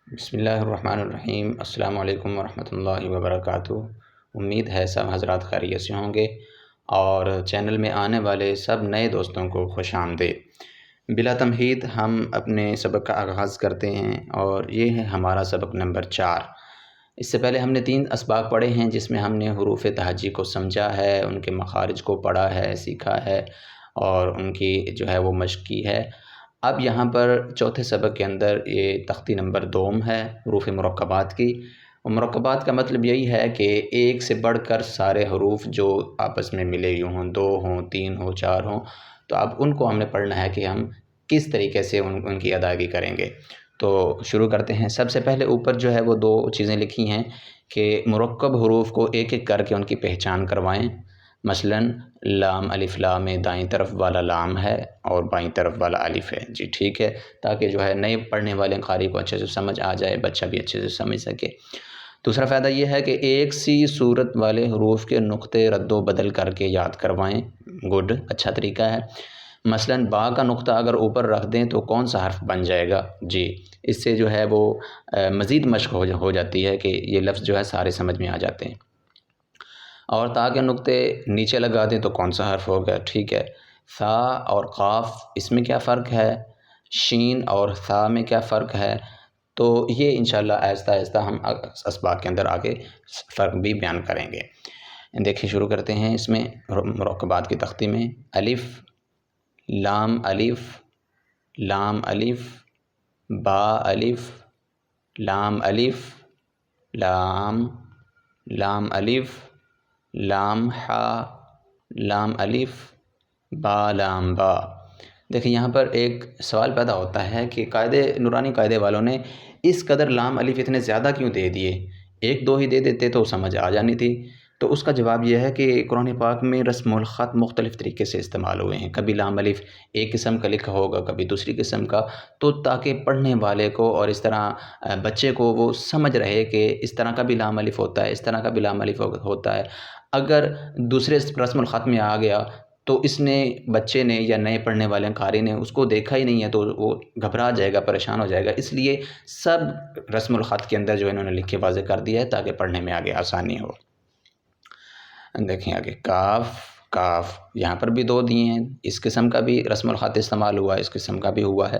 بسم اللہ الرحمن الرحیم۔ السلام علیکم ورحمۃ اللہ وبرکاتہ۔ امید ہے سب حضرات خیریت سے ہوں گے اور چینل میں آنے والے سب نئے دوستوں کو خوش آمدید۔ بلا تمہید ہم اپنے سبق کا آغاز کرتے ہیں اور یہ ہے ہمارا سبق نمبر 4۔ اس سے پہلے ہم نے 3 اسباق پڑھے ہیں جس میں ہم نے حروف تہجی کو سمجھا ہے، ان کے مخارج کو پڑھا ہے، سیکھا ہے اور ان کی جو ہے وہ مشق کی ہے۔ اب یہاں پر چوتھے سبق کے اندر یہ تختی نمبر 2 ہے حروف مرکبات کی۔ مرکبات کا مطلب یہی ہے کہ ایک سے بڑھ کر سارے حروف جو آپس میں ملے ہوئے ہوں، 2 ہوں، 3 ہوں، 4 ہوں، تو اب ان کو ہم نے پڑھنا ہے کہ ہم کس طریقے سے ان کی ادائیگی کریں گے۔ تو شروع کرتے ہیں۔ سب سے پہلے اوپر جو ہے وہ 2 چیزیں لکھی ہیں کہ مرکب حروف کو ایک ایک کر کے ان کی پہچان کروائیں۔ مثلاً لام الف لام میں دائیں طرف والا لام ہے اور بائیں طرف والا الف ہے، جی ٹھیک ہے، تاکہ جو ہے نئے پڑھنے والے قاری کو اچھے سے سمجھ آ جائے، بچہ بھی اچھے سے سمجھ سکے۔ دوسرا فائدہ یہ ہے کہ ایک سی صورت والے حروف کے نقطے رد و بدل کر کے یاد کروائیں۔ گڈ، اچھا طریقہ ہے۔ مثلاً با کا نقطہ اگر اوپر رکھ دیں تو کون سا حرف بن جائے گا؟ جی، اس سے جو ہے وہ مزید مشق ہو جاتی ہے کہ یہ لفظ جو ہے سارے سمجھ میں آ جاتے ہیں۔ اور تا کے نقطے نیچے لگا دیں تو کون سا حرف ہوگا؟ ٹھیک ہے، ثا اور قاف، اس میں کیا فرق ہے؟ شین اور ثا میں کیا فرق ہے؟ تو یہ انشاءاللہ آہستہ آہستہ ہم اسباق کے اندر آگے فرق بھی بیان کریں گے۔ دیکھیں شروع کرتے ہیں اس میں مرکبات کی تختی میں۔ الف، لام الف، لام الف، با الف، لام الف، لام، لام الف، لام ہا، لام الف، با لام با۔ دیکھیں یہاں پر ایک سوال پیدا ہوتا ہے کہ نورانی قاعدے والوں نے اس قدر لام الف اتنے زیادہ کیوں دے دیے؟ 1 2 ہی دے دیتے تو سمجھ آ جانی تھی۔ تو اس کا جواب یہ ہے کہ قرآن پاک میں رسم الخط مختلف طریقے سے استعمال ہوئے ہیں۔ کبھی لام الف ایک قسم کا لکھا ہوگا، کبھی دوسری قسم کا، تو تاکہ پڑھنے والے کو اور اس طرح بچے کو وہ سمجھ رہے کہ اس طرح کا بھی لام الف ہوتا ہے، اس طرح کا بھی لام الف ہوتا ہے۔ اگر دوسرے رسم الخط میں آ گیا تو اس نے بچے نے یا نئے پڑھنے والے قاری نے اس کو دیکھا ہی نہیں ہے تو وہ گھبرا جائے گا، پریشان ہو جائے گا۔ اس لیے سب رسم الخط کے اندر جو انہوں نے لکھ کے واضح کر دیا ہے تاکہ پڑھنے میں آگے آسانی ہو۔ دیکھیں آگے کاف، کاف یہاں پر بھی 2 دیے ہیں، اس قسم کا بھی رسم الخط استعمال ہوا ہے، اس قسم کا بھی ہوا ہے۔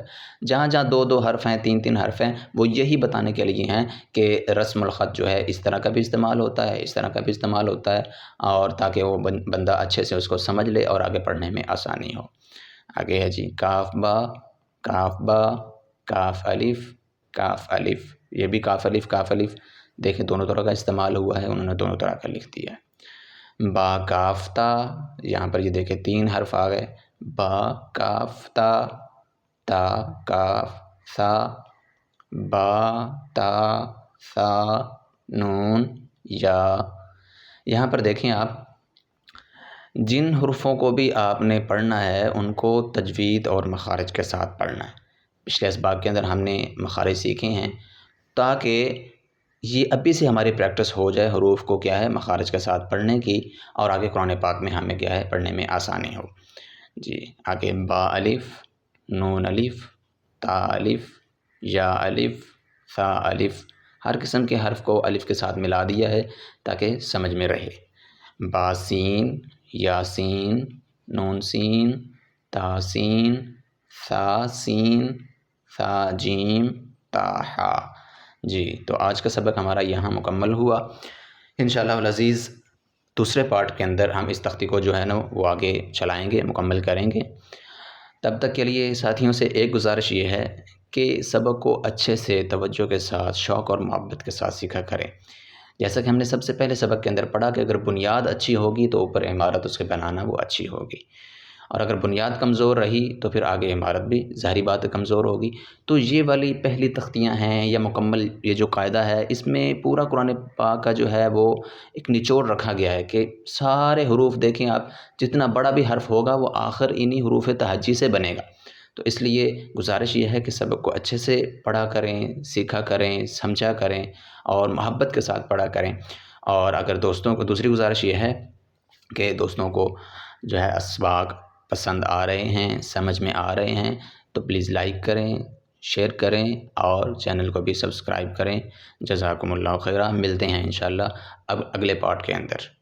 جہاں جہاں 2 2 حرف ہیں، 3 3 حرف ہیں، وہ یہی بتانے کے لیے ہیں کہ رسم الخط جو ہے اس طرح کا بھی استعمال ہوتا ہے، اس طرح کا بھی استعمال ہوتا ہے، اور تاکہ وہ بندہ اچھے سے اس کو سمجھ لے اور آگے پڑھنے میں آسانی ہو۔ آگے ہے جی کاف با، کاف با، کاف الف، کاف الف، یہ بھی کاف الف، کاف الف دیکھیں دونوں طرح کا استعمال ہوا ہے، انہوں نے دونوں طرح کا لکھ دیا ہے۔ با کاف تا، یہاں پر یہ دیکھیں 3 حرف آ گئے، با کاف تا، تا کاف ثا، با تا ثا نون یا۔ یہاں پر دیکھیں آپ جن حروفوں کو بھی آپ نے پڑھنا ہے ان کو تجوید اور مخارج کے ساتھ پڑھنا ہے۔ پچھلے اسباق کے اندر ہم نے مخارج سیکھے ہیں تاکہ یہ ابھی سے ہماری پریکٹس ہو جائے حروف کو کیا ہے مخارج کے ساتھ پڑھنے کی، اور آگے قرآن پاک میں ہمیں کیا ہے پڑھنے میں آسانی ہو۔ جی آگے با الف، نون الف، تا الف، یا الف، ثا الف، ہر قسم کے حرف کو الف کے ساتھ ملا دیا ہے تاکہ سمجھ میں رہے۔ با سین، یا سین، نون سین، تا سین، ثا سین، ثا جیم، تا ہا۔ جی تو آج کا سبق ہمارا یہاں مکمل ہوا۔ انشاءاللہ العزیز دوسرے پارٹ کے اندر ہم اس تختی کو جو ہے نا وہ آگے چلائیں گے، مکمل کریں گے۔ تب تک کے لیے ساتھیوں سے ایک گزارش یہ ہے کہ سبق کو اچھے سے توجہ کے ساتھ، شوق اور محبت کے ساتھ سیکھا کریں۔ جیسا کہ ہم نے سب سے پہلے سبق کے اندر پڑھا کہ اگر بنیاد اچھی ہوگی تو اوپر عمارت اس کے بنانا وہ اچھی ہوگی، اور اگر بنیاد کمزور رہی تو پھر آگے عمارت بھی ظاہری بات کمزور ہوگی۔ تو یہ والی پہلی تختیاں ہیں یا مکمل یہ جو قاعدہ ہے، اس میں پورا قرآن پاک کا جو ہے وہ ایک نچوڑ رکھا گیا ہے کہ سارے حروف دیکھیں آپ، جتنا بڑا بھی حرف ہوگا وہ آخر انہی حروف تہجی سے بنے گا۔ تو اس لیے گزارش یہ ہے کہ سبق کو اچھے سے پڑھا کریں، سیکھا کریں، سمجھا کریں اور محبت کے ساتھ پڑھا کریں۔ اور اگر دوستوں کو دوسری گزارش یہ ہے کہ دوستوں کو جو ہے اسباق پسند آ رہے ہیں، سمجھ میں آ رہے ہیں، تو پلیز لائک کریں، شیئر کریں اور چینل کو بھی سبسکرائب کریں۔ جزاکم اللہ خیرہ، ملتے ہیں انشاءاللہ اب اگلے پارٹ کے اندر۔